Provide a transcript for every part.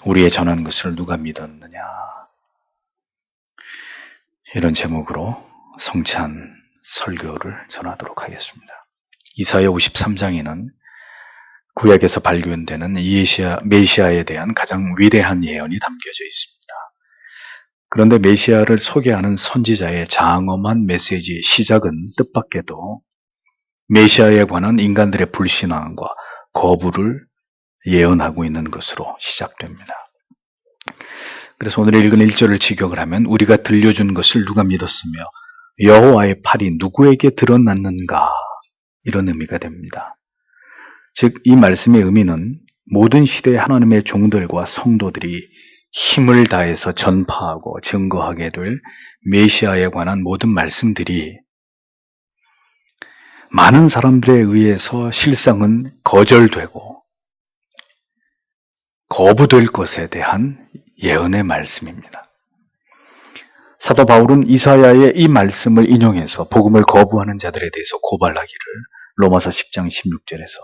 우리의 전하는 것을 누가 믿었느냐. 이런 제목으로 성찬 설교를 전하도록 하겠습니다. 이사야 53장에는 구약에서 발견되는 메시아에 대한 가장 위대한 예언이 담겨져 있습니다. 그런데 메시아를 소개하는 선지자의 장엄한 메시지의 시작은 뜻밖에도 메시아에 관한 인간들의 불신앙과 거부를 예언하고 있는 것으로 시작됩니다. 그래서 오늘 읽은 1절을 직역을 하면 우리가 들려준 것을 누가 믿었으며 여호와의 팔이 누구에게 드러났는가, 이런 의미가 됩니다. 즉 이 말씀의 의미는 모든 시대의 하나님의 종들과 성도들이 힘을 다해서 전파하고 증거하게 될 메시아에 관한 모든 말씀들이 많은 사람들에 의해서 실상은 거절되고 거부될 것에 대한 예언의 말씀입니다. 사도 바울은 이사야의 이 말씀을 인용해서 복음을 거부하는 자들에 대해서 고발하기를 로마서 10장 16절에서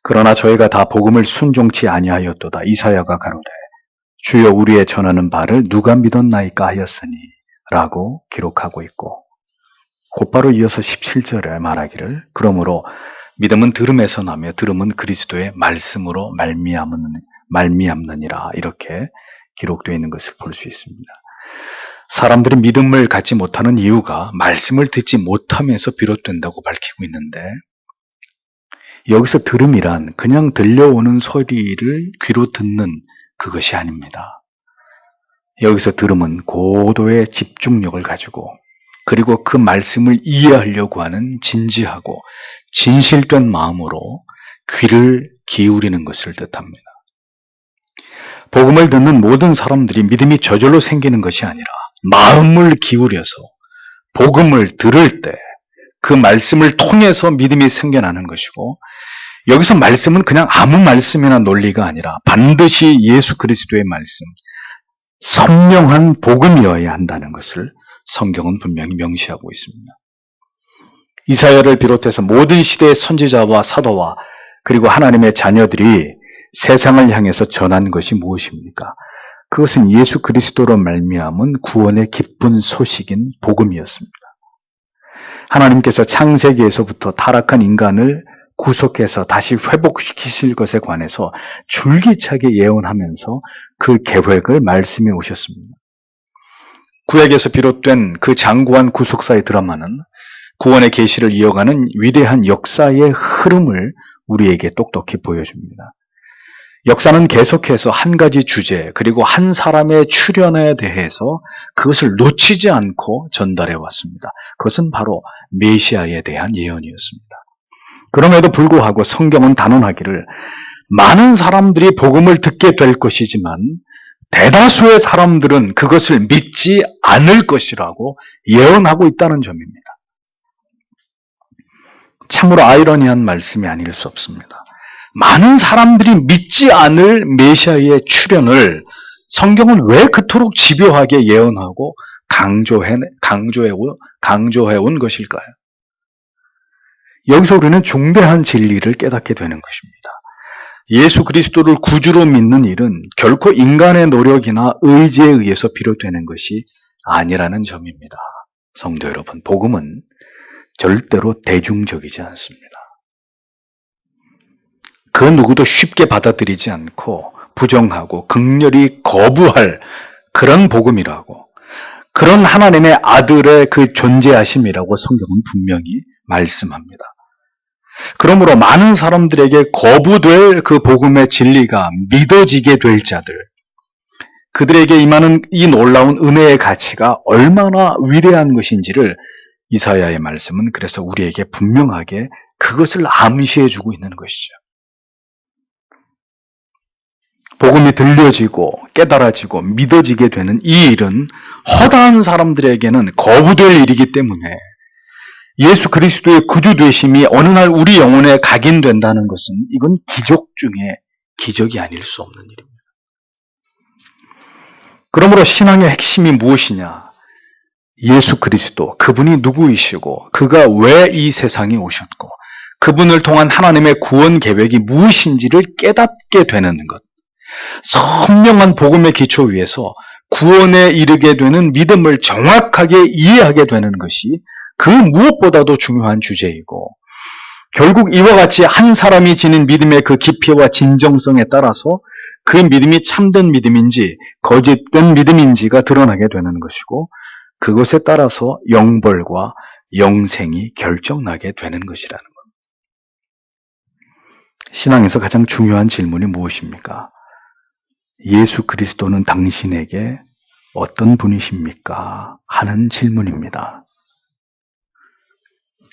그러나 저희가 다 복음을 순종치 아니하였도다. 이사야가 가로되 주여 우리의 전하는 바를 누가 믿었나이까 하였으니 라고 기록하고 있고, 곧바로 이어서 17절에 말하기를 그러므로 믿음은 들음에서 나며 들음은 그리스도의 말씀으로 말미암느니라, 이렇게 기록되어 있는 것을 볼 수 있습니다. 사람들이 믿음을 갖지 못하는 이유가 말씀을 듣지 못하면서 비롯된다고 밝히고 있는데, 여기서 들음이란 그냥 들려오는 소리를 귀로 듣는 그것이 아닙니다. 여기서 들음은 고도의 집중력을 가지고 그리고 그 말씀을 이해하려고 하는 진지하고 진실된 마음으로 귀를 기울이는 것을 뜻합니다. 복음을 듣는 모든 사람들이 믿음이 저절로 생기는 것이 아니라 마음을 기울여서 복음을 들을 때 그 말씀을 통해서 믿음이 생겨나는 것이고, 여기서 말씀은 그냥 아무 말씀이나 논리가 아니라 반드시 예수 그리스도의 말씀, 선명한 복음이어야 한다는 것을 성경은 분명히 명시하고 있습니다. 이사야를 비롯해서 모든 시대의 선지자와 사도와 그리고 하나님의 자녀들이 세상을 향해서 전한 것이 무엇입니까? 그것은 예수 그리스도로 말미암은 구원의 기쁜 소식인 복음이었습니다. 하나님께서 창세기에서부터 타락한 인간을 구속해서 다시 회복시키실 것에 관해서 줄기차게 예언하면서 그 계획을 말씀해 오셨습니다. 구약에서 비롯된 그 장구한 구속사의 드라마는 구원의 계시를 이어가는 위대한 역사의 흐름을 우리에게 똑똑히 보여줍니다. 역사는 계속해서 한 가지 주제 그리고 한 사람의 출현에 대해서 그것을 놓치지 않고 전달해 왔습니다. 그것은 바로 메시아에 대한 예언이었습니다. 그럼에도 불구하고 성경은 단언하기를 많은 사람들이 복음을 듣게 될 것이지만 대다수의 사람들은 그것을 믿지 않을 것이라고 예언하고 있다는 점입니다. 참으로 아이러니한 말씀이 아닐 수 없습니다. 많은 사람들이 믿지 않을 메시아의 출현을 성경은 왜 그토록 집요하게 예언하고 강조해 온 것일까요? 여기서 우리는 중대한 진리를 깨닫게 되는 것입니다. 예수 그리스도를 구주로 믿는 일은 결코 인간의 노력이나 의지에 의해서 비롯되는 것이 아니라는 점입니다. 성도 여러분, 복음은 절대로 대중적이지 않습니다. 그 누구도 쉽게 받아들이지 않고 부정하고 극렬히 거부할 그런 복음이라고, 그런 하나님의 아들의 그 존재하심이라고 성경은 분명히 말씀합니다. 그러므로 많은 사람들에게 거부될 그 복음의 진리가 믿어지게 될 자들, 그들에게 임하는 이 놀라운 은혜의 가치가 얼마나 위대한 것인지를 이사야의 말씀은 그래서 우리에게 분명하게 그것을 암시해주고 있는 것이죠. 복음이 들려지고 깨달아지고 믿어지게 되는 이 일은 허다한 사람들에게는 거부될 일이기 때문에 예수 그리스도의 구주 되심이 어느 날 우리 영혼에 각인된다는 것은 이건 기적 중에 기적이 아닐 수 없는 일입니다. 그러므로 신앙의 핵심이 무엇이냐? 예수 그리스도, 그분이 누구이시고 그가 왜 이 세상에 오셨고 그분을 통한 하나님의 구원 계획이 무엇인지를 깨닫게 되는 것, 선명한 복음의 기초 위에서 구원에 이르게 되는 믿음을 정확하게 이해하게 되는 것이 그 무엇보다도 중요한 주제이고, 결국 이와 같이 한 사람이 지닌 믿음의 그 깊이와 진정성에 따라서 그 믿음이 참된 믿음인지 거짓된 믿음인지가 드러나게 되는 것이고, 그것에 따라서 영벌과 영생이 결정나게 되는 것이라는 것. 신앙에서 가장 중요한 질문이 무엇입니까? 예수 그리스도는 당신에게 어떤 분이십니까? 하는 질문입니다.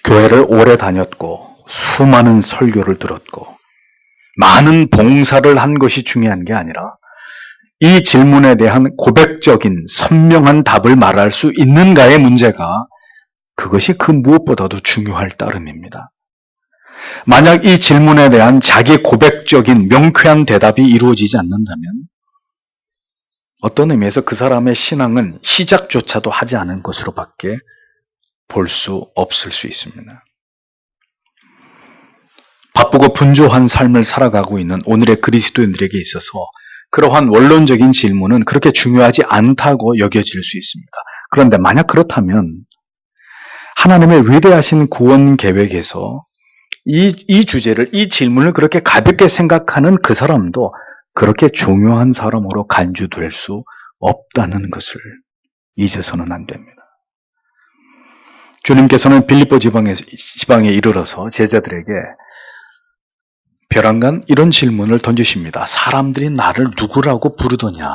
교회를 오래 다녔고 수많은 설교를 들었고 많은 봉사를 한 것이 중요한 게 아니라 이 질문에 대한 고백적인 선명한 답을 말할 수 있는가의 문제가, 그것이 그 무엇보다도 중요할 따름입니다. 만약 이 질문에 대한 자기 고백적인 명쾌한 대답이 이루어지지 않는다면 어떤 의미에서 그 사람의 신앙은 시작조차도 하지 않은 것으로밖에 볼 수 없을 수 있습니다. 바쁘고 분주한 삶을 살아가고 있는 오늘의 그리스도인들에게 있어서 그러한 원론적인 질문은 그렇게 중요하지 않다고 여겨질 수 있습니다. 그런데 만약 그렇다면 하나님의 위대하신 구원 계획에서 이 주제를, 이 질문을 그렇게 가볍게 생각하는 그 사람도 그렇게 중요한 사람으로 간주될 수 없다는 것을 잊어서는 안 됩니다. 주님께서는 빌립보 지방에 이르러서 제자들에게 벼랑간 이런 질문을 던지십니다. 사람들이 나를 누구라고 부르더냐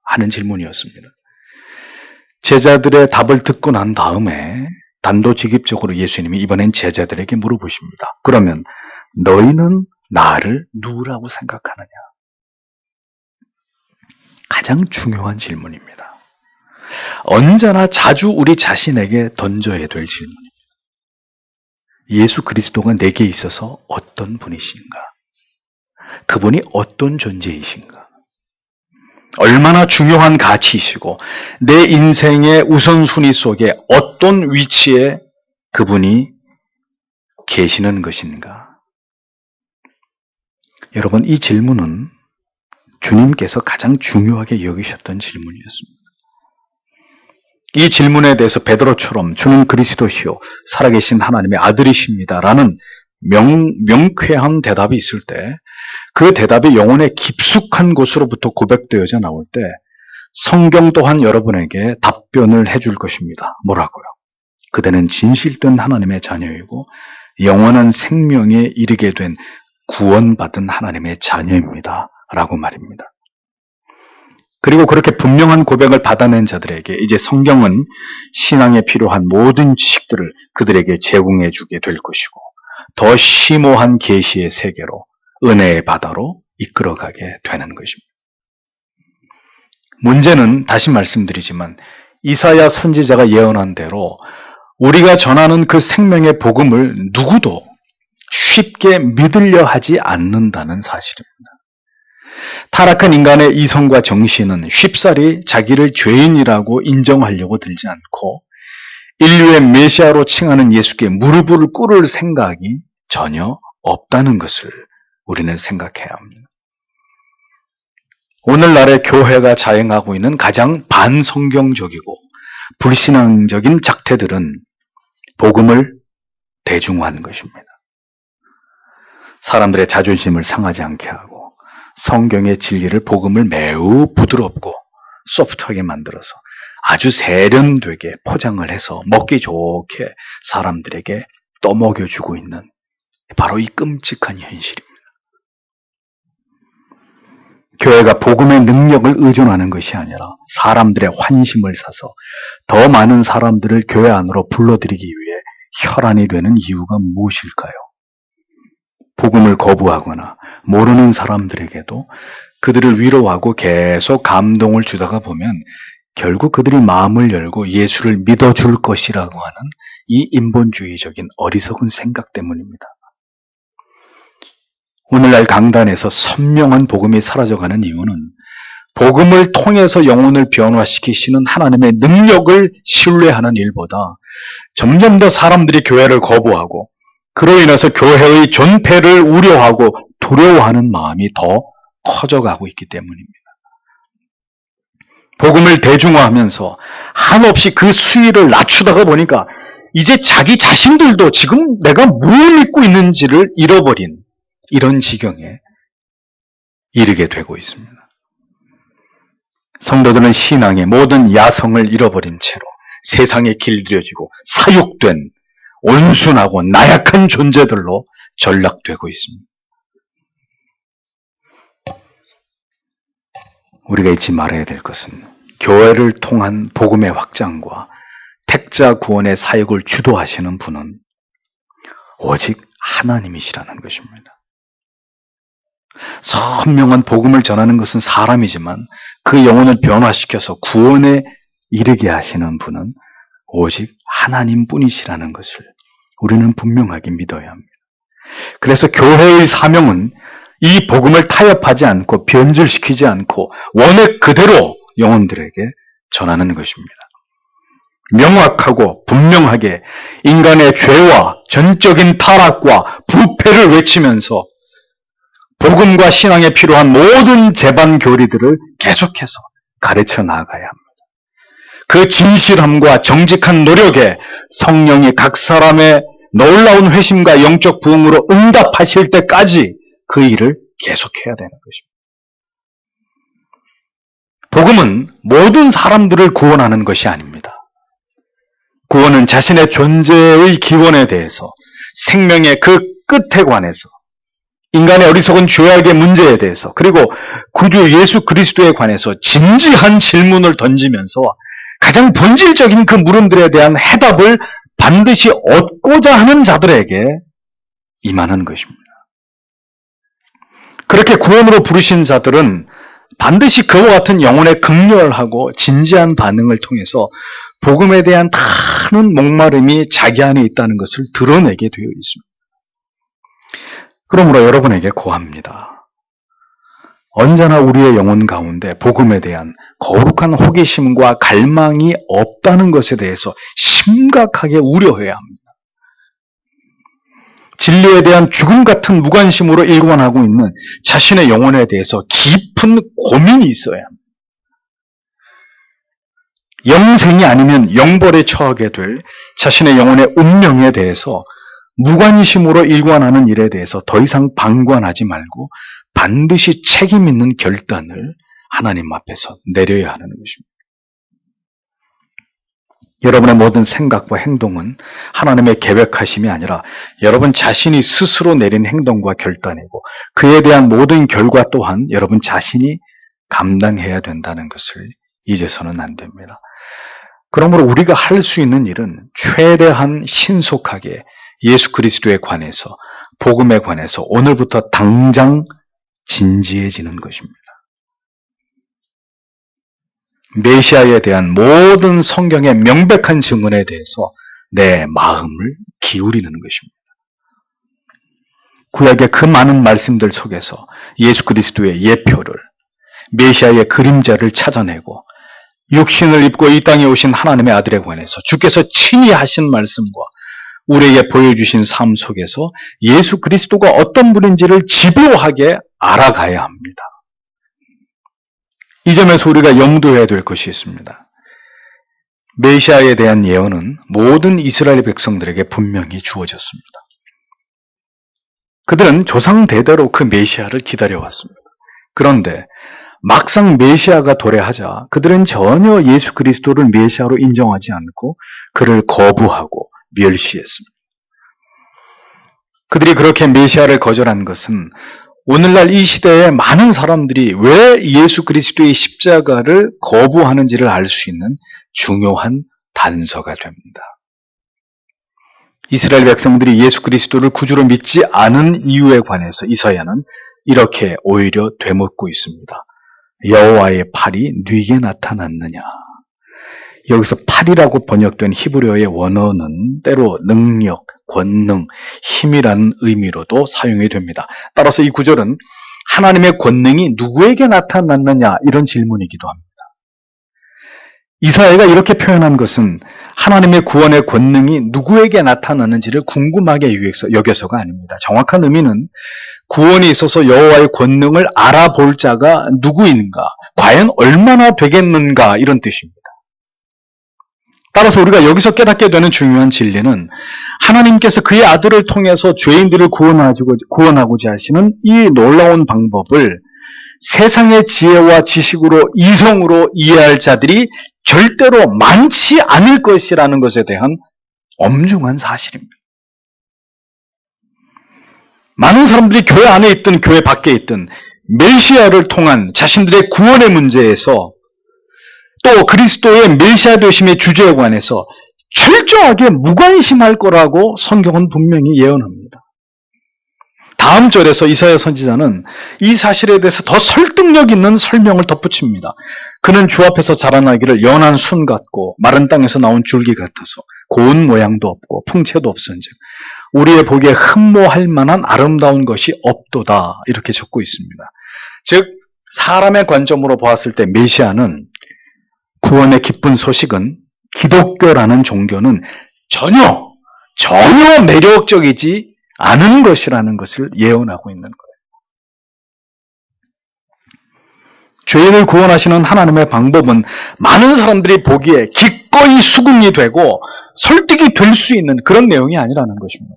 하는 질문이었습니다. 제자들의 답을 듣고 난 다음에 단도직입적으로 예수님이 이번엔 제자들에게 물어보십니다. 그러면 너희는 나를 누구라고 생각하느냐? 가장 중요한 질문입니다. 언제나 자주 우리 자신에게 던져야 될 질문입니다. 예수 그리스도가 내게 있어서 어떤 분이신가? 그분이 어떤 존재이신가? 얼마나 중요한 가치이시고 내 인생의 우선순위 속에 어떤 위치에 그분이 계시는 것인가? 여러분, 이 질문은 주님께서 가장 중요하게 여기셨던 질문이었습니다. 이 질문에 대해서 베드로처럼 주는 그리스도시요 살아계신 하나님의 아들이십니다라는 명쾌한 대답이 있을 때, 그 대답이 영혼의 깊숙한 곳으로부터 고백되어져 나올 때 성경 또한 여러분에게 답변을 해줄 것입니다. 뭐라고요? 그대는 진실된 하나님의 자녀이고 영원한 생명에 이르게 된 구원받은 하나님의 자녀입니다 라고 말입니다. 그리고 그렇게 분명한 고백을 받아낸 자들에게 이제 성경은 신앙에 필요한 모든 지식들을 그들에게 제공해 주게 될 것이고 더 심오한 계시의 세계로, 은혜의 바다로 이끌어가게 되는 것입니다. 문제는 다시 말씀드리지만 이사야 선지자가 예언한 대로 우리가 전하는 그 생명의 복음을 누구도 쉽게 믿으려 하지 않는다는 사실입니다. 타락한 인간의 이성과 정신은 쉽사리 자기를 죄인이라고 인정하려고 들지 않고 인류의 메시아로 칭하는 예수께 무릎을 꿇을 생각이 전혀 없다는 것을 우리는 생각해야 합니다. 오늘날의 교회가 자행하고 있는 가장 반성경적이고 불신앙적인 작태들은 복음을 대중화하는 것입니다. 사람들의 자존심을 상하지 않게 하고 성경의 진리를, 복음을 매우 부드럽고 소프트하게 만들어서 아주 세련되게 포장을 해서 먹기 좋게 사람들에게 떠먹여주고 있는 바로 이 끔찍한 현실입니다. 교회가 복음의 능력을 의존하는 것이 아니라 사람들의 환심을 사서 더 많은 사람들을 교회 안으로 불러들이기 위해 혈안이 되는 이유가 무엇일까요? 복음을 거부하거나 모르는 사람들에게도 그들을 위로하고 계속 감동을 주다가 보면 결국 그들이 마음을 열고 예수를 믿어줄 것이라고 하는 이 인본주의적인 어리석은 생각 때문입니다. 오늘날 강단에서 선명한 복음이 사라져가는 이유는 복음을 통해서 영혼을 변화시키시는 하나님의 능력을 신뢰하는 일보다 점점 더 사람들이 교회를 거부하고 그로 인해서 교회의 존폐를 우려하고 두려워하는 마음이 더 커져가고 있기 때문입니다. 복음을 대중화하면서 한없이 그 수위를 낮추다가 보니까 이제 자기 자신들도 지금 내가 뭘 믿고 있는지를 잃어버린 이런 지경에 이르게 되고 있습니다. 성도들은 신앙의 모든 야성을 잃어버린 채로 세상에 길들여지고 사육된 온순하고 나약한 존재들로 전락되고 있습니다. 우리가 잊지 말아야 될 것은 교회를 통한 복음의 확장과 택자 구원의 사역을 주도하시는 분은 오직 하나님이시라는 것입니다. 선명한 복음을 전하는 것은 사람이지만 그 영혼을 변화시켜서 구원에 이르게 하시는 분은 오직 하나님뿐이시라는 것을 우리는 분명하게 믿어야 합니다. 그래서 교회의 사명은 이 복음을 타협하지 않고 변질시키지 않고 원액 그대로 영혼들에게 전하는 것입니다. 명확하고 분명하게 인간의 죄와 전적인 타락과 부패를 외치면서 복음과 신앙에 필요한 모든 재반 교리들을 계속해서 가르쳐 나아가야 합니다. 그 진실함과 정직한 노력에 성령이 각 사람의 놀라운 회심과 영적 부흥으로 응답하실 때까지 그 일을 계속해야 되는 것입니다. 복음은 모든 사람들을 구원하는 것이 아닙니다. 구원은 자신의 존재의 기원에 대해서, 생명의 그 끝에 관해서, 인간의 어리석은 죄악의 문제에 대해서, 그리고 구주 예수 그리스도에 관해서 진지한 질문을 던지면서 가장 본질적인 그 물음들에 대한 해답을 반드시 얻고자 하는 자들에게 임하는 것입니다. 그렇게 구원으로 부르신 자들은 반드시 그와 같은 영혼의 극렬하고 진지한 반응을 통해서 복음에 대한 많은 목마름이 자기 안에 있다는 것을 드러내게 되어 있습니다. 그러므로 여러분에게 고합니다. 언제나 우리의 영혼 가운데 복음에 대한 거룩한 호기심과 갈망이 없다는 것에 대해서 심각하게 우려해야 합니다. 진리에 대한 죽음 같은 무관심으로 일관하고 있는 자신의 영혼에 대해서 깊은 고민이 있어야 합니다. 영생이 아니면 영벌에 처하게 될 자신의 영혼의 운명에 대해서 무관심으로 일관하는 일에 대해서 더 이상 방관하지 말고 반드시 책임 있는 결단을 하나님 앞에서 내려야 하는 것입니다. 여러분의 모든 생각과 행동은 하나님의 계획하심이 아니라 여러분 자신이 스스로 내린 행동과 결단이고 그에 대한 모든 결과 또한 여러분 자신이 감당해야 된다는 것을 잊어서는 안 됩니다. 그러므로 우리가 할 수 있는 일은 최대한 신속하게 예수 그리스도에 관해서, 복음에 관해서 오늘부터 당장 진지해지는 것입니다. 메시아에 대한 모든 성경의 명백한 증언에 대해서 내 마음을 기울이는 것입니다. 구약의 그 많은 말씀들 속에서 예수 그리스도의 예표를, 메시아의 그림자를 찾아내고 육신을 입고 이 땅에 오신 하나님의 아들에 관해서 주께서 친히 하신 말씀과 우리에게 보여주신 삶 속에서 예수 그리스도가 어떤 분인지를 집요하게 알아가야 합니다. 이 점에서 우리가 염두해야 될 것이 있습니다. 메시아에 대한 예언은 모든 이스라엘 백성들에게 분명히 주어졌습니다. 그들은 조상 대대로 그 메시아를 기다려왔습니다. 그런데 막상 메시아가 도래하자 그들은 전혀 예수 그리스도를 메시아로 인정하지 않고 그를 거부하고 멸시했습니다. 그들이 그렇게 메시아를 거절한 것은 오늘날 이 시대에 많은 사람들이 왜 예수 그리스도의 십자가를 거부하는지를 알 수 있는 중요한 단서가 됩니다. 이스라엘 백성들이 예수 그리스도를 구주로 믿지 않은 이유에 관해서 이사야는 이렇게 오히려 되묻고 있습니다. 여호와의 팔이 네게 나타났느냐. 여기서 팔이라고 번역된 히브리어의 원어는 때로 능력, 권능, 힘이라는 의미로도 사용이 됩니다. 따라서 이 구절은 하나님의 권능이 누구에게 나타났느냐 이런 질문이기도 합니다. 이사야가 이렇게 표현한 것은 하나님의 구원의 권능이 누구에게 나타나는지를 궁금하게 여겨서가 아닙니다. 정확한 의미는 구원에 있어서 여호와의 권능을 알아볼 자가 누구인가, 과연 얼마나 되겠는가, 이런 뜻입니다. 따라서 우리가 여기서 깨닫게 되는 중요한 진리는 하나님께서 그의 아들을 통해서 죄인들을 구원하고자 하시는 이 놀라운 방법을 세상의 지혜와 지식으로, 이성으로 이해할 자들이 절대로 많지 않을 것이라는 것에 대한 엄중한 사실입니다. 많은 사람들이 교회 안에 있든 교회 밖에 있든 메시아를 통한 자신들의 구원의 문제에서, 또 그리스도의 메시아 되심의 주제에 관해서 철저하게 무관심할 거라고 성경은 분명히 예언합니다. 다음 절에서 이사야 선지자는 이 사실에 대해서 더 설득력 있는 설명을 덧붙입니다. 그는 주 앞에서 자라나기를 연한 순 같고 마른 땅에서 나온 줄기 같아서 고운 모양도 없고 풍채도 없은즉 우리의 보기에 흠모할 만한 아름다운 것이 없도다, 이렇게 적고 있습니다. 즉 사람의 관점으로 보았을 때 메시아는, 구원의 기쁜 소식은, 기독교라는 종교는 전혀 매력적이지 않은 것이라는 것을 예언하고 있는 거예요. 죄인을 구원하시는 하나님의 방법은 많은 사람들이 보기에 기꺼이 수긍이 되고 설득이 될 수 있는 그런 내용이 아니라는 것입니다.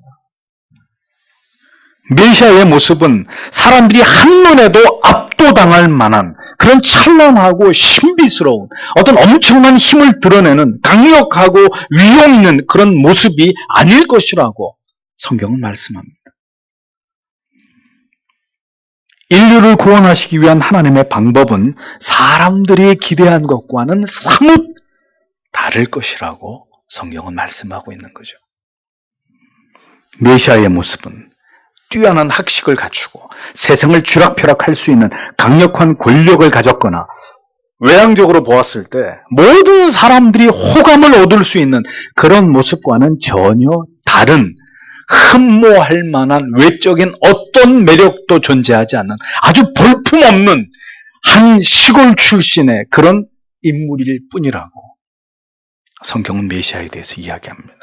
메시아의 모습은 사람들이 한눈에도 압도당할 만한 그런 찬란하고 신비스러운 어떤 엄청난 힘을 드러내는 강력하고 위험 있는 그런 모습이 아닐 것이라고 성경은 말씀합니다. 인류를 구원하시기 위한 하나님의 방법은 사람들이 기대한 것과는 사뭇 다를 것이라고 성경은 말씀하고 있는 거죠. 메시아의 모습은 뛰어난 학식을 갖추고 세상을 쥐락펴락할 수 있는 강력한 권력을 가졌거나, 외향적으로 보았을 때 모든 사람들이 호감을 얻을 수 있는 그런 모습과는 전혀 다른, 흠모할 만한 외적인 어떤 매력도 존재하지 않는 아주 볼품없는 한 시골 출신의 그런 인물일 뿐이라고 성경은 메시아에 대해서 이야기합니다.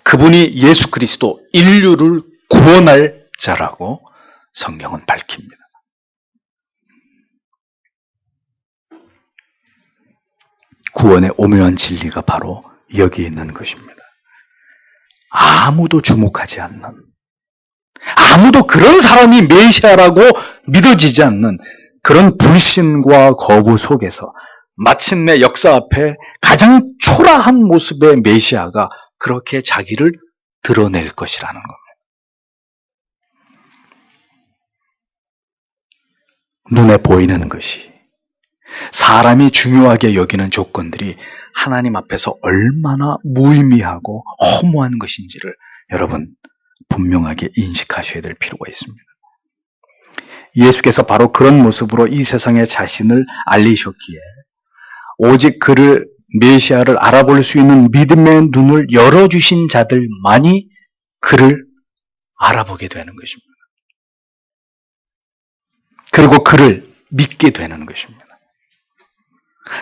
그분이 예수 그리스도, 인류를 구원할 자라고 성경은 밝힙니다. 구원의 오묘한 진리가 바로 여기에 있는 것입니다. 아무도 주목하지 않는, 아무도 그런 사람이 메시아라고 믿어지지 않는 그런 불신과 거부 속에서 마침내 역사 앞에 가장 초라한 모습의 메시아가 그렇게 자기를 드러낼 것이라는 겁니다. 눈에 보이는 것이, 사람이 중요하게 여기는 조건들이 하나님 앞에서 얼마나 무의미하고 허무한 것인지를 여러분 분명하게 인식하셔야 될 필요가 있습니다. 예수께서 바로 그런 모습으로 이 세상에 자신을 알리셨기에 오직 그를, 메시아를 알아볼 수 있는 믿음의 눈을 열어주신 자들만이 그를 알아보게 되는 것입니다. 그리고 그를 믿게 되는 것입니다.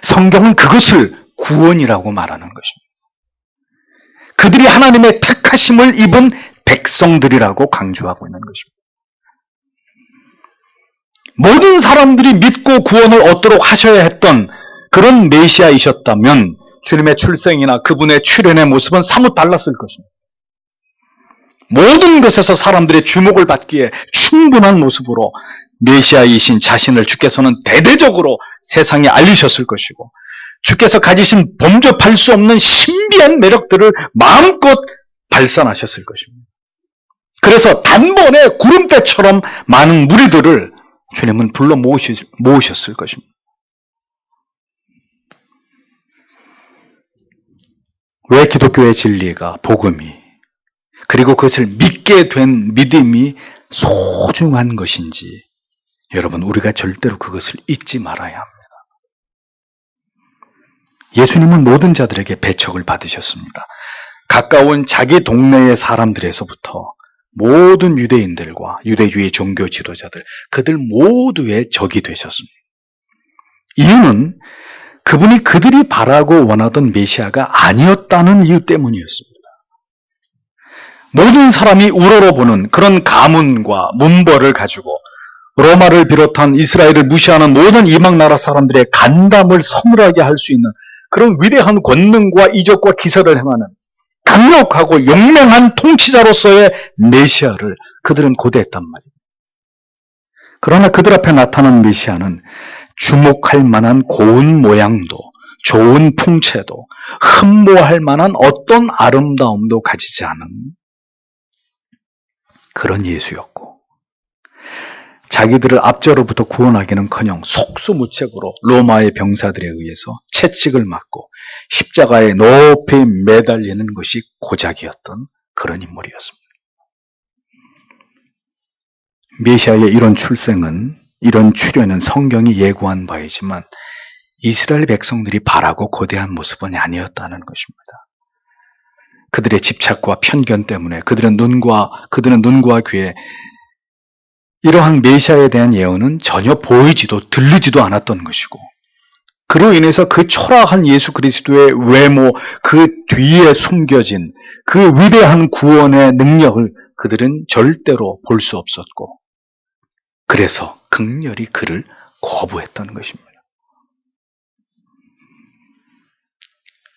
성경은 그것을 구원이라고 말하는 것입니다. 그들이 하나님의 택하심을 입은 백성들이라고 강조하고 있는 것입니다. 모든 사람들이 믿고 구원을 얻도록 하셔야 했던 그런 메시아이셨다면 주님의 출생이나 그분의 출현의 모습은 사뭇 달랐을 것입니다. 모든 것에서 사람들의 주목을 받기에 충분한 모습으로 메시아이신 자신을 주께서는 대대적으로 세상에 알리셨을 것이고, 주께서 가지신 범접할 수 없는 신비한 매력들을 마음껏 발산하셨을 것입니다. 그래서 단번에 구름대처럼 많은 무리들을 주님은 불러 모으셨을 것입니다. 왜 기독교의 진리가, 복음이, 그리고 그것을 믿게 된 믿음이 소중한 것인지 여러분, 우리가 절대로 그것을 잊지 말아야 합니다. 예수님은 모든 자들에게 배척을 받으셨습니다. 가까운 자기 동네의 사람들에서부터 모든 유대인들과 유대주의 종교 지도자들, 그들 모두의 적이 되셨습니다. 이유는 그분이 그들이 바라고 원하던 메시아가 아니었다는 이유 때문이었습니다. 모든 사람이 우러러보는 그런 가문과 문벌을 가지고 로마를 비롯한 이스라엘을 무시하는 모든 이방 나라 사람들의 간담을 서늘하게 할 수 있는 그런 위대한 권능과 이적과 기사를 행하는 강력하고 용맹한 통치자로서의 메시아를 그들은 고대했단 말입니다. 그러나 그들 앞에 나타난 메시아는 주목할 만한 고운 모양도 좋은 풍채도 흠모할 만한 어떤 아름다움도 가지지 않은 그런 예수였고, 자기들을 압제로부터 구원하기는커녕 속수무책으로 로마의 병사들에 의해서 채찍을 맞고 십자가에 높이 매달리는 것이 고작이었던 그런 인물이었습니다. 메시아의 이런 출생은, 이런 출현은 성경이 예고한 바이지만 이스라엘 백성들이 바라고 고대한 모습은 아니었다는 것입니다. 그들의 집착과 편견 때문에 그들은 눈과 귀에 이러한 메시아에 대한 예언은 전혀 보이지도 들리지도 않았던 것이고, 그로 인해서 그 초라한 예수 그리스도의 외모, 그 뒤에 숨겨진 그 위대한 구원의 능력을 그들은 절대로 볼 수 없었고, 그래서 극렬히 그를 거부했던 것입니다.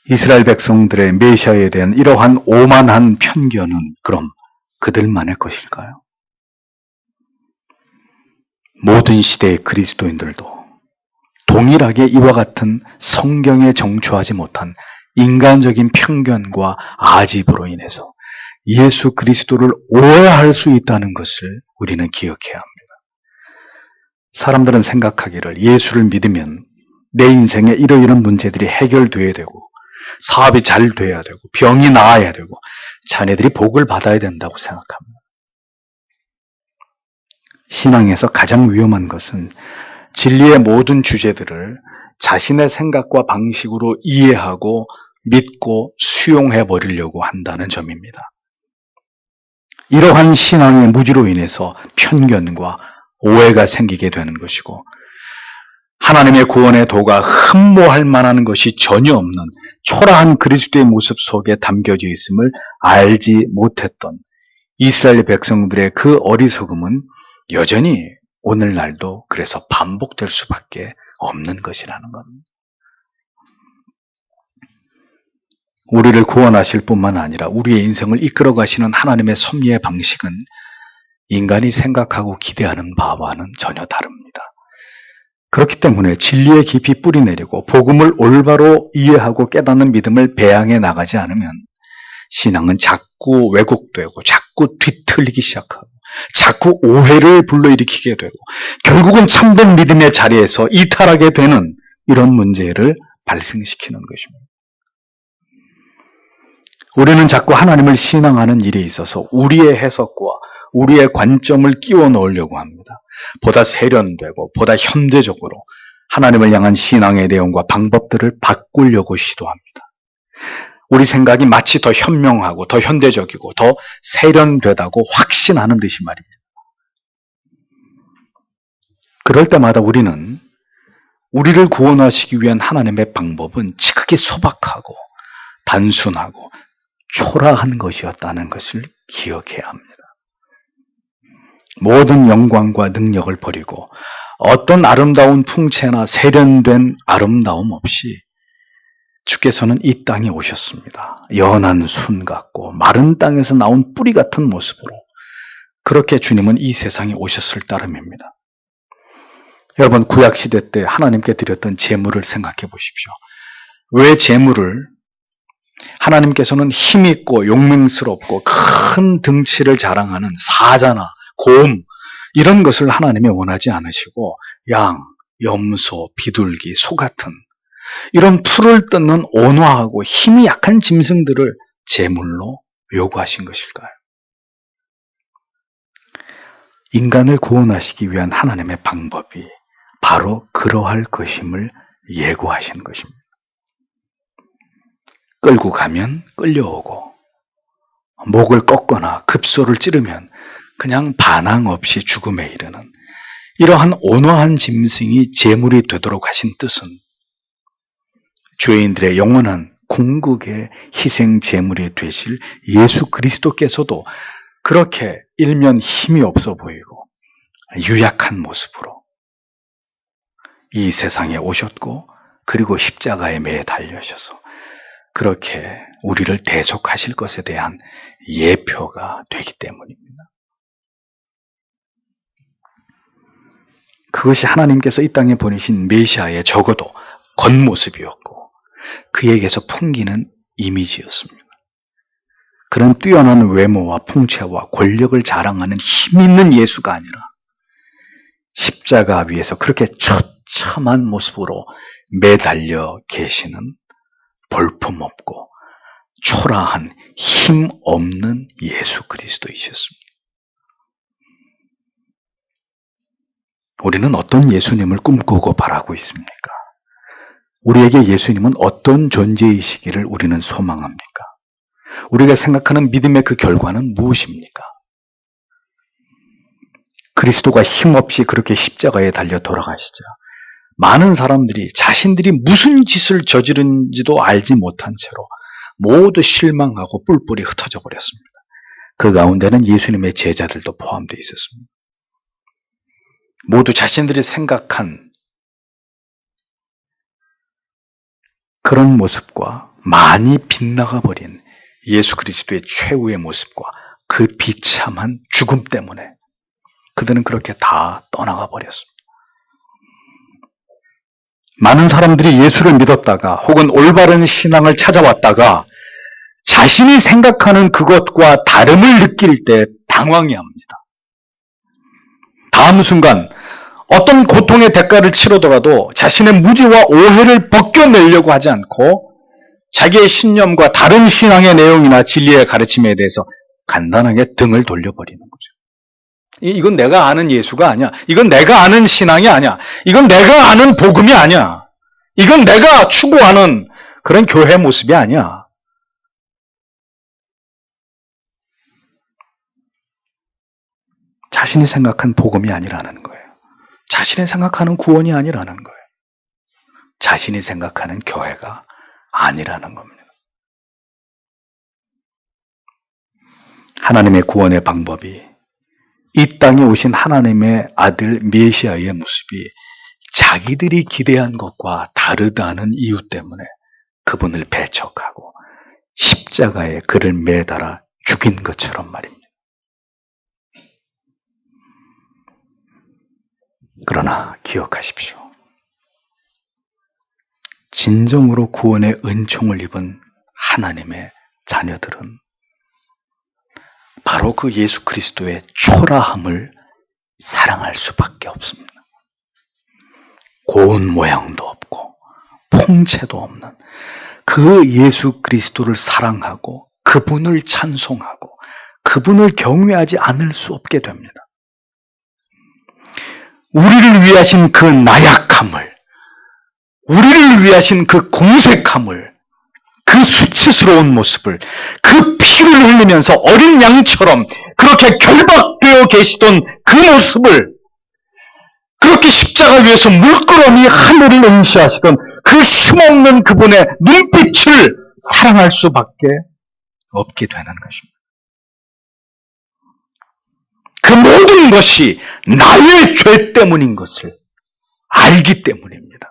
이스라엘 백성들의 메시아에 대한 이러한 오만한 편견은 그럼 그들만의 것일까요? 모든 시대의 그리스도인들도 동일하게 이와 같은 성경에 정초하지 못한 인간적인 편견과 아집으로 인해서 예수 그리스도를 오해할 수 있다는 것을 우리는 기억해야 합니다. 사람들은 생각하기를 예수를 믿으면 내 인생에 이러이런 문제들이 해결돼야 되고, 사업이 잘 돼야 되고, 병이 나아야 되고, 자네들이 복을 받아야 된다고 생각합니다. 신앙에서 가장 위험한 것은 진리의 모든 주제들을 자신의 생각과 방식으로 이해하고 믿고 수용해 버리려고 한다는 점입니다. 이러한 신앙의 무지로 인해서 편견과 오해가 생기게 되는 것이고, 하나님의 구원의 도가 흠모할 만한 것이 전혀 없는 초라한 그리스도의 모습 속에 담겨져 있음을 알지 못했던 이스라엘 백성들의 그 어리석음은 여전히 오늘날도 그래서 반복될 수밖에 없는 것이라는 겁니다. 우리를 구원하실 뿐만 아니라 우리의 인생을 이끌어 가시는 하나님의 섭리의 방식은 인간이 생각하고 기대하는 바와는 전혀 다릅니다. 그렇기 때문에 진리에 깊이 뿌리내리고 복음을 올바로 이해하고 깨닫는 믿음을 배양해 나가지 않으면 신앙은 자꾸 왜곡되고 자꾸 뒤틀리기 시작하고 자꾸 오해를 불러일으키게 되고 결국은 참된 믿음의 자리에서 이탈하게 되는 이런 문제를 발생시키는 것입니다. 우리는 자꾸 하나님을 신앙하는 일에 있어서 우리의 해석과 우리의 관점을 끼워 넣으려고 합니다. 보다 세련되고 보다 현대적으로 하나님을 향한 신앙의 내용과 방법들을 바꾸려고 시도합니다. 우리 생각이 마치 더 현명하고 더 현대적이고 더 세련되다고 확신하는 듯이 말입니다. 그럴 때마다 우리는 우리를 구원하시기 위한 하나님의 방법은 지극히 소박하고 단순하고 초라한 것이었다는 것을 기억해야 합니다. 모든 영광과 능력을 버리고 어떤 아름다운 풍채나 세련된 아름다움 없이 주께서는 이 땅에 오셨습니다. 연한 순 같고 마른 땅에서 나온 뿌리 같은 모습으로 그렇게 주님은 이 세상에 오셨을 따름입니다. 여러분, 구약시대 때 하나님께 드렸던 제물을 생각해 보십시오. 왜 제물을 하나님께서는 힘있고 용맹스럽고 큰 등치를 자랑하는 사자나 곰 이런 것을 하나님이 원하지 않으시고 양, 염소, 비둘기, 소 같은 이런 풀을 뜯는 온화하고 힘이 약한 짐승들을 제물로 요구하신 것일까요? 인간을 구원하시기 위한 하나님의 방법이 바로 그러할 것임을 예고하신 것입니다. 끌고 가면 끌려오고 목을 꺾거나 급소를 찌르면 그냥 반항 없이 죽음에 이르는 이러한 온화한 짐승이 제물이 되도록 하신 뜻은 죄인들의 영원한 궁극의 희생 제물이 되실 예수 그리스도께서도 그렇게 일면 힘이 없어 보이고 유약한 모습으로 이 세상에 오셨고 그리고 십자가에 매달리셔서 그렇게 우리를 대속하실 것에 대한 예표가 되기 때문입니다. 그것이 하나님께서 이 땅에 보내신 메시아의 적어도 겉모습이었고 그에게서 풍기는 이미지였습니다. 그런 뛰어난 외모와 풍채와 권력을 자랑하는 힘 있는 예수가 아니라 십자가 위에서 그렇게 처참한 모습으로 매달려 계시는 볼품없고 초라한 힘 없는 예수 그리스도이셨습니다. 우리는 어떤 예수님을 꿈꾸고 바라고 있습니까? 우리에게 예수님은 어떤 존재이시기를 우리는 소망합니까? 우리가 생각하는 믿음의 그 결과는 무엇입니까? 그리스도가 힘없이 그렇게 십자가에 달려 돌아가시자 많은 사람들이 자신들이 무슨 짓을 저지른지도 알지 못한 채로 모두 실망하고 뿔뿔이 흩어져 버렸습니다. 그 가운데는 예수님의 제자들도 포함되어 있었습니다. 모두 자신들이 생각한 그런 모습과 많이 빗나가 버린 예수 그리스도의 최후의 모습과 그 비참한 죽음 때문에 그들은 그렇게 다 떠나가 버렸습니다. 많은 사람들이 예수를 믿었다가 혹은 올바른 신앙을 찾아왔다가 자신이 생각하는 그것과 다름을 느낄 때 당황해합니다. 다음 순간 어떤 고통의 대가를 치르더라도 자신의 무지와 오해를 벗겨내려고 하지 않고 자기의 신념과 다른 신앙의 내용이나 진리의 가르침에 대해서 간단하게 등을 돌려버리는 거죠. 이건 내가 아는 예수가 아니야. 이건 내가 아는 신앙이 아니야. 이건 내가 아는 복음이 아니야. 이건 내가 추구하는 그런 교회 모습이 아니야. 자신이 생각한 복음이 아니라는 거예요. 자신이 생각하는 구원이 아니라는 거예요. 자신이 생각하는 교회가 아니라는 겁니다. 하나님의 구원의 방법이 이 땅에 오신 하나님의 아들 메시아의 모습이 자기들이 기대한 것과 다르다는 이유 때문에 그분을 배척하고 십자가에 그를 매달아 죽인 것처럼 말입니다. 그러나 기억하십시오. 진정으로 구원의 은총을 입은 하나님의 자녀들은 바로 그 예수 그리스도의 초라함을 사랑할 수밖에 없습니다. 고운 모양도 없고 풍채도 없는 그 예수 그리스도를 사랑하고 그분을 찬송하고 그분을 경외하지 않을 수 없게 됩니다. 우리를 위하신 그 나약함을, 우리를 위하신 그 궁색함을, 그 수치스러운 모습을, 그 피를 흘리면서 어린 양처럼 그렇게 결박되어 계시던 그 모습을, 그렇게 십자가 위에서 물끄러미 하늘을 응시하시던 그 힘없는 그분의 눈빛을 사랑할 수밖에 없게 되는 것입니다. 그 모든 것이 나의 죄 때문인 것을 알기 때문입니다.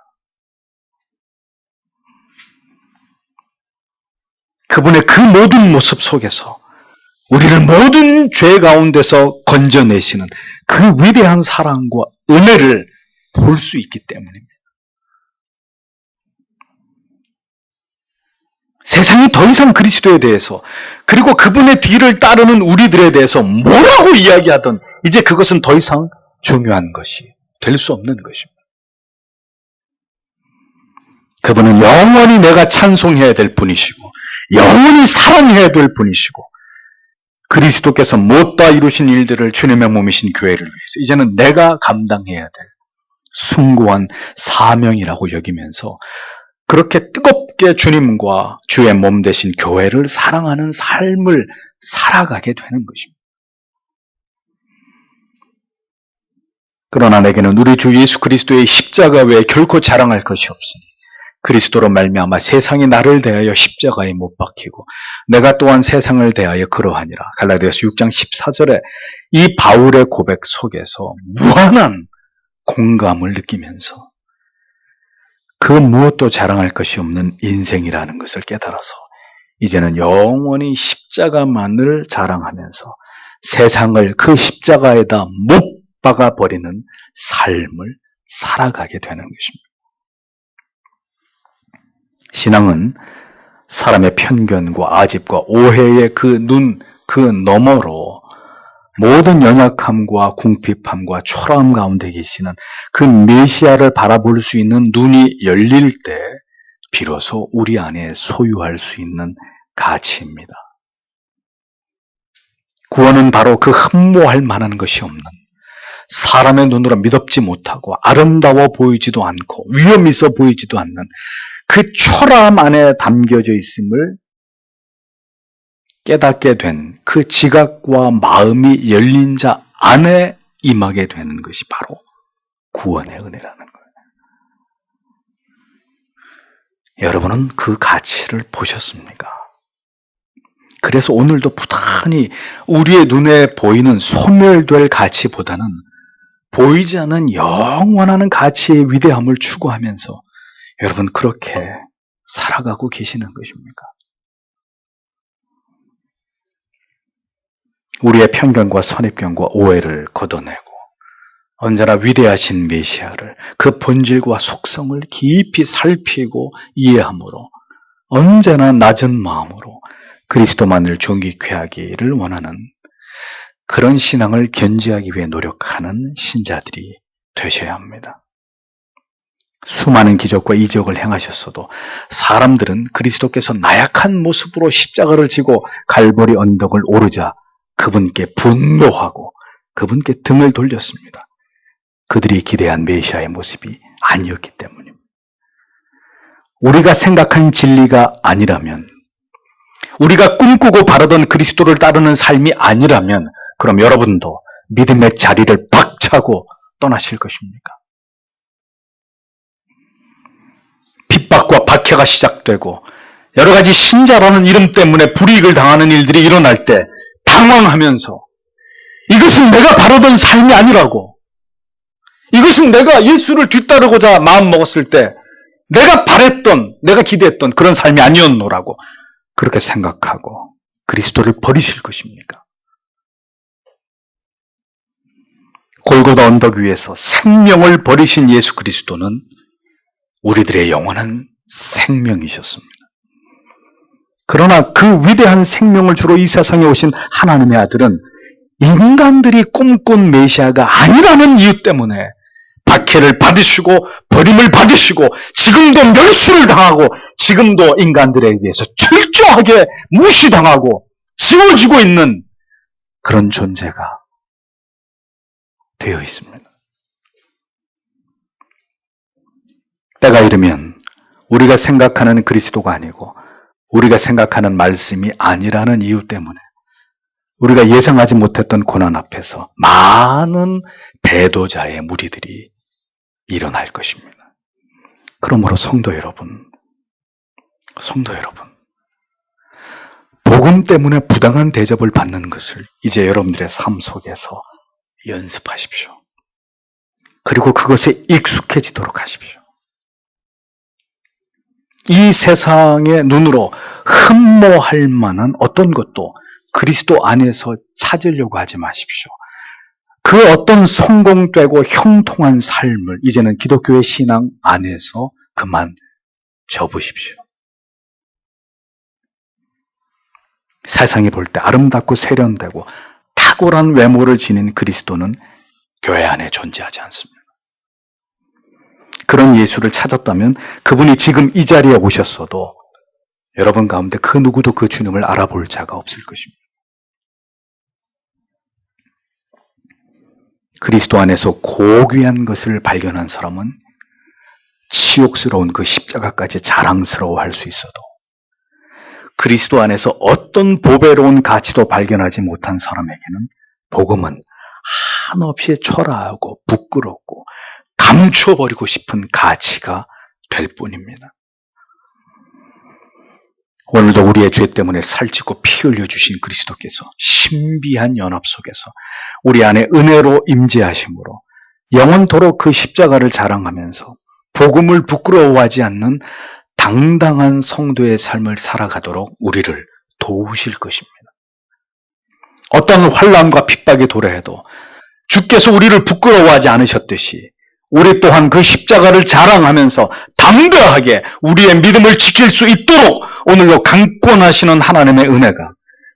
그분의 그 모든 모습 속에서 우리를 모든 죄 가운데서 건져내시는 그 위대한 사랑과 은혜를 볼 수 있기 때문입니다. 세상이 더 이상 그리스도에 대해서 그리고 그분의 뒤를 따르는 우리들에 대해서 뭐라고 이야기하든 이제 그것은 더 이상 중요한 것이 될 수 없는 것입니다. 그분은 영원히 내가 찬송해야 될 분이시고 영원히 사랑해야 될 분이시고 그리스도께서 못다 이루신 일들을 주님의 몸이신 교회를 위해서 이제는 내가 감당해야 될 숭고한 사명이라고 여기면서 그렇게 뜨겁게 주님과 주의 몸 되신 교회를 사랑하는 삶을 살아가게 되는 것입니다. 그러나 내게는 우리 주 예수 그리스도의 십자가 외에 결코 자랑할 것이 없으니 그리스도로 말미암아 세상이 나를 대하여 십자가에 못 박히고 내가 또한 세상을 대하여 그러하니라. 갈라디아서 6장 14절에 이 바울의 고백 속에서 무한한 공감을 느끼면서 그 무엇도 자랑할 것이 없는 인생이라는 것을 깨달아서 이제는 영원히 십자가만을 자랑하면서 세상을 그 십자가에다 못 박아버리는 삶을 살아가게 되는 것입니다. 신앙은 사람의 편견과 아집과 오해의 그 너머로 모든 연약함과 궁핍함과 초라함 가운데 계시는 그 메시아를 바라볼 수 있는 눈이 열릴 때 비로소 우리 안에 소유할 수 있는 가치입니다. 구원은 바로 그 흠모할 만한 것이 없는 사람의 눈으로 미덥지 못하고 아름다워 보이지도 않고 위험 있어 보이지도 않는 그 초라함 안에 담겨져 있음을 깨닫게 된 그 지각과 마음이 열린 자 안에 임하게 되는 것이 바로 구원의 은혜라는 거예요. 여러분은 그 가치를 보셨습니까? 그래서 오늘도 부단히 우리의 눈에 보이는 소멸될 가치보다는 보이지 않는 영원한 가치의 위대함을 추구하면서 여러분 그렇게 살아가고 계시는 것입니까? 우리의 편견과 선입견과 오해를 걷어내고 언제나 위대하신 메시아를 그 본질과 속성을 깊이 살피고 이해함으로 언제나 낮은 마음으로 그리스도만을 존귀케 하기를 원하는 그런 신앙을 견지하기 위해 노력하는 신자들이 되셔야 합니다. 수많은 기적과 이적을 행하셨어도 사람들은 그리스도께서 나약한 모습으로 십자가를 지고 갈보리 언덕을 오르자 그분께 분노하고 그분께 등을 돌렸습니다. 그들이 기대한 메시아의 모습이 아니었기 때문입니다. 우리가 생각한 진리가 아니라면, 우리가 꿈꾸고 바라던 그리스도를 따르는 삶이 아니라면 그럼 여러분도 믿음의 자리를 박차고 떠나실 것입니까? 핍박과 박해가 시작되고 여러 가지 신자라는 이름 때문에 불이익을 당하는 일들이 일어날 때 당황하면서 이것은 내가 바라던 삶이 아니라고, 이것은 내가 예수를 뒤따르고자 마음먹었을 때 내가 바랬던, 내가 기대했던 그런 삶이 아니었노라고 그렇게 생각하고 그리스도를 버리실 것입니까? 골고다 언덕 위에서 생명을 버리신 예수 그리스도는 우리들의 영원한 생명이셨습니다. 그러나 그 위대한 생명을 주로 이 세상에 오신 하나님의 아들은 인간들이 꿈꾼 메시아가 아니라는 이유 때문에 박해를 받으시고 버림을 받으시고 지금도 멸수를 당하고 지금도 인간들에 의해서 철저하게 무시당하고 지워지고 있는 그런 존재가 되어 있습니다. 때가 이르면 우리가 생각하는 그리스도가 아니고 우리가 생각하는 말씀이 아니라는 이유 때문에 우리가 예상하지 못했던 고난 앞에서 많은 배도자의 무리들이 일어날 것입니다. 그러므로 성도 여러분, 복음 때문에 부당한 대접을 받는 것을 이제 여러분들의 삶 속에서 연습하십시오. 그리고 그것에 익숙해지도록 하십시오. 이 세상의 눈으로 흠모할 만한 어떤 것도 그리스도 안에서 찾으려고 하지 마십시오. 그 어떤 성공되고 형통한 삶을 이제는 기독교의 신앙 안에서 그만 접으십시오. 세상이 볼 때 아름답고 세련되고 탁월한 외모를 지닌 그리스도는 교회 안에 존재하지 않습니다. 그런 예수를 찾았다면 그분이 지금 이 자리에 오셨어도 여러분 가운데 그 누구도 그 주님을 알아볼 자가 없을 것입니다. 그리스도 안에서 고귀한 것을 발견한 사람은 치욕스러운 그 십자가까지 자랑스러워할 수 있어도 그리스도 안에서 어떤 보배로운 가치도 발견하지 못한 사람에게는 복음은 한없이 초라하고 부끄럽고 감춰버리고 싶은 가치가 될 뿐입니다. 오늘도 우리의 죄 때문에 살찌고 피 흘려주신 그리스도께서 신비한 연합 속에서 우리 안에 은혜로 임재하심으로 영원토록 그 십자가를 자랑하면서 복음을 부끄러워하지 않는 당당한 성도의 삶을 살아가도록 우리를 도우실 것입니다. 어떤 환난과 핍박이 도래해도 주께서 우리를 부끄러워하지 않으셨듯이 우리 또한 그 십자가를 자랑하면서 담대하게 우리의 믿음을 지킬 수 있도록 오늘도 강권하시는 하나님의 은혜가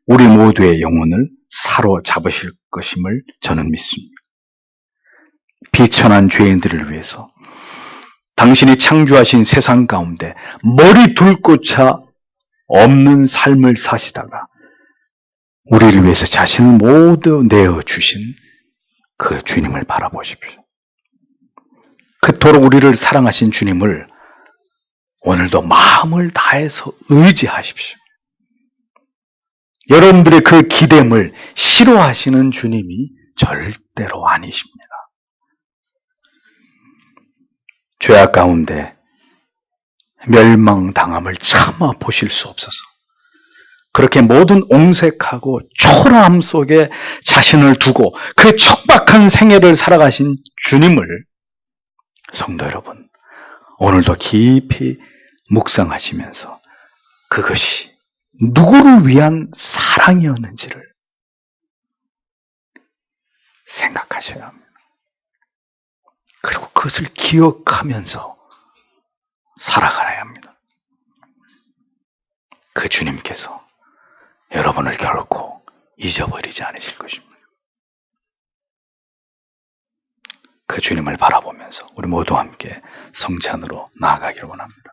우리 모두의 영혼을 사로잡으실 것임을 저는 믿습니다. 비천한 죄인들을 위해서 당신이 창조하신 세상 가운데 머리 둘 곳차 없는 삶을 사시다가 우리를 위해서 자신을 모두 내어주신 그 주님을 바라보십시오. 그토록 우리를 사랑하신 주님을 오늘도 마음을 다해서 의지하십시오. 여러분들의 그 기댐을 싫어하시는 주님이 절대로 아니십니다. 죄악 가운데 멸망당함을 차마 보실 수 없어서 그렇게 모든 옹색하고 초라함 속에 자신을 두고 그 척박한 생애를 살아가신 주님을 성도 여러분, 오늘도 깊이 묵상하시면서 그것이 누구를 위한 사랑이었는지를 생각하셔야 합니다. 그리고 그것을 기억하면서 살아가야 합니다. 그 주님께서 여러분을 결코 잊어버리지 않으실 것입니다. 그 주님을 바라보면서 우리 모두 함께 성찬으로 나아가기를 원합니다.